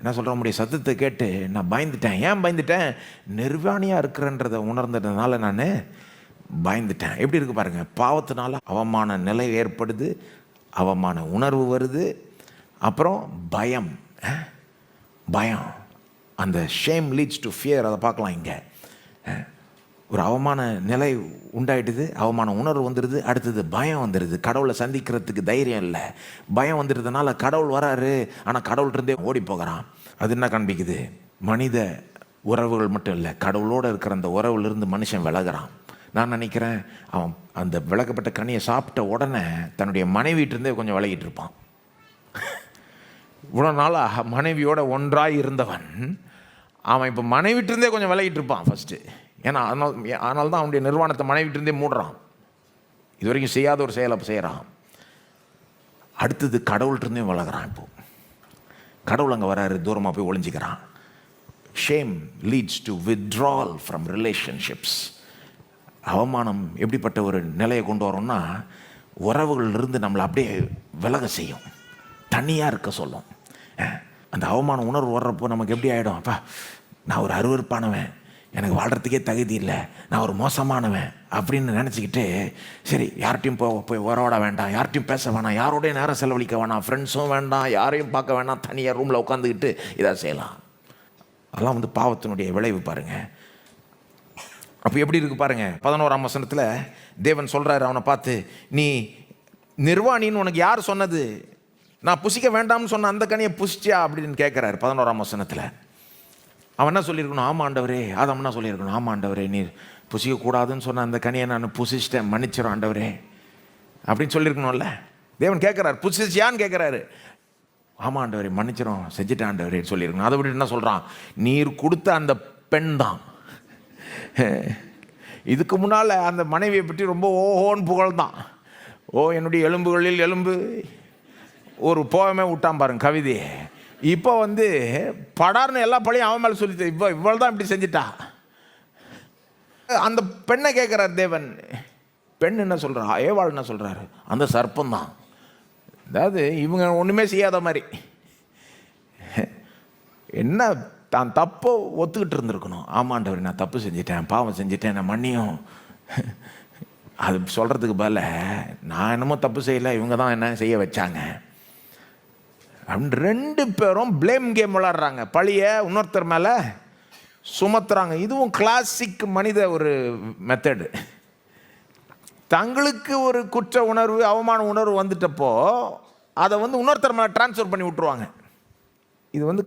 என்ன சொல்கிற முடிய சத்தத்தை கேட்டு நான் பயந்துட்டேன். ஏன் பயந்துட்டேன்? நிர்வாணியாக இருக்கிறன்றதை உணர்ந்ததுனால நான் பயந்துட்டேன். எப்படி இருக்கு பாருங்க. பாவத்தினால அவமான நிலை ஏற்படுது, அவமான உணர்வு வருது, அப்புறம் பயம். பயம், அந்த ஷேம் லீட்ஸ் டு ஃபியர். அதை பார்க்கலாம் இங்கே. ஒரு அவமான நிலை உண்டாயிடுது, அவமான உணர்வு வந்துடுது, அடுத்தது பயம் வந்துடுது. கடவுளை சந்திக்கிறதுக்கு தைரியம் இல்லை, பயம் வந்துடுறதுனால கடவுள் வராரு, ஆனால் கடவுள்கிட்டருந்தே ஓடி போகிறான். அது என்ன காண்பிக்குது? மனித உறவுகள் மட்டும் இல்லை, கடவுளோடு இருக்கிற அந்த உறவுலேருந்து மனுஷன் விலகிறான். நான் நினைக்கிறேன் அவன் அந்த விளக்கப்பட்ட கனியை சாப்பிட்ட உடனே தன்னுடைய மனைவியிட்டிருந்தே கொஞ்சம் விலகிட்டு இருப்பான். இவ்வளோ நாளாக மனைவியோட ஒன்றாய் இருந்தவன் அவன் இப்போ மனைவிட்டிருந்தே கொஞ்சம் விலகிட்டு இருப்பான் ஃபஸ்ட்டு. ஏன்னா அதனால தான் அவனுடைய நிர்வாணத்தை மனைவிட்டிருந்தே மூடுறான். இது வரைக்கும் செய்யாத ஒரு செயலை செய்கிறான். அடுத்தது கடவுள்கிட்டருந்தே விலகிறான். இப்போ கடவுள் அங்கே வராரு, தூரமாக போய் ஒளிஞ்சிக்கிறான். Shame leads to withdrawal from relationships. அவமானம் எப்படிப்பட்ட ஒரு நிலையை கொண்டு வரோம்னா, உறவுகளிலிருந்து நம்மளை அப்படியே விலக செய்யும், தனியாக இருக்க சொல்லும். அந்த அவமான உணர்வு வர்றப்போ நமக்கு எப்படி ஆகிடும்? அப்பா, நான் ஒரு அருவருப்பானவன், எனக்கு வாழ்கிறதுக்கே தகுதி இல்லை, நான் ஒரு மோசமானவன் அப்படின்னு நினச்சிக்கிட்டு, சரி யார்கிட்டையும் போய் உறவாட வேண்டாம், யார்கிட்டையும் பேச வேணாம், யாரோடைய நேரம் செலவழிக்க வேணாம், ஃப்ரெண்ட்ஸும் வேண்டாம், யாரையும் பார்க்க வேணாம், தனியாக ரூமில் உட்காந்துக்கிட்டு இதை செய்யலாம். அதெல்லாம் வந்து பாவத்தினுடைய விளைவு பாருங்கள். அப்போ எப்படி இருக்கு பாருங்க. 11ஆம் வசனத்தில் தேவன் சொல்கிறாரு அவனை பார்த்து, நீ நிர்வாணின்னு உனக்கு யார் சொன்னது? நான் புசிக்க வேண்டாம்னு சொன்ன அந்த கனியை புசிச்சியா அப்படின்னு கேட்குறாரு 11ஆம் வசனத்தில். அவன் என்ன சொல்லியிருக்கணும்? ஆமாம் ஆண்டவரே. ஆதாம் என்ன சொல்லியிருக்கணும்? ஆமாம் ஆண்டவரே, நீ புசிக்கக்கூடாதுன்னு சொன்ன அந்த கனியை நான் புசிச்சிட்டேன், மன்னிச்சிடும் ஆண்டவரே அப்படின்னு சொல்லியிருக்கணும்ல. தேவன் கேட்குறாரு, புசிச்சியான்னு கேட்குறாரு. ஆமாம் ஆண்டவரே, மன்னிச்சிடும், செஞ்சுட்டேன் ஆண்டவரே சொல்லியிருக்கணும். அதை விட்டு என்ன சொல்கிறான்? நீர் கொடுத்த அந்த பெண் தான். இதுக்கு முன்னால் அந்த மனைவியை பற்றி ரொம்ப ஓஹோன்னு புகழ்தான். ஓ என்னுடைய எலும்புகளில் எலும்பு, ஒரு போகமே விட்டான் பாருங்க கவிதையை. இப்போ வந்து படார்னு எல்லா பழியும் அவன் மேலே சொல்லிட்டு, இப்போ இவ்வளோ தான் இப்படி செஞ்சிட்டா. அந்த பெண்ணை கேட்குறார் தேவன். பெண் என்ன சொல்கிறா? ஏவாள் என்ன சொல்கிறாரு? அந்த சர்ப்பம் தான். அதாவது இவங்க ஒன்றுமே செய்யாத மாதிரி, என்ன தான் தப்போ ஒத்துக்கிட்டு இருந்திருக்கணும். ஆமாண்டவர், நான் தப்பு செஞ்சிட்டேன், பாவம் செஞ்சிட்டேன், நான் மன்னியும். அது சொல்கிறதுக்கு பதில் நான் என்னமோ தப்பு செய்யலை, இவங்க தான் என்ன செய்ய வச்சாங்க அப்படின்னு 2 பேரும் ப்ளேம் கேம் விளாட்றாங்க. பழியை இன்னொருத்தர் மேலே சுமத்துறாங்க. இதுவும் கிளாசிக் மனித ஒரு மெத்தடு. தங்களுக்கு ஒரு குற்ற உணர்வு, அவமான உணர்வு வந்துட்டப்போ அதை வந்து இன்னொருத்தர் மேலே ட்ரான்ஸ்ஃபர் பண்ணி விட்டுருவாங்க. இது வந்து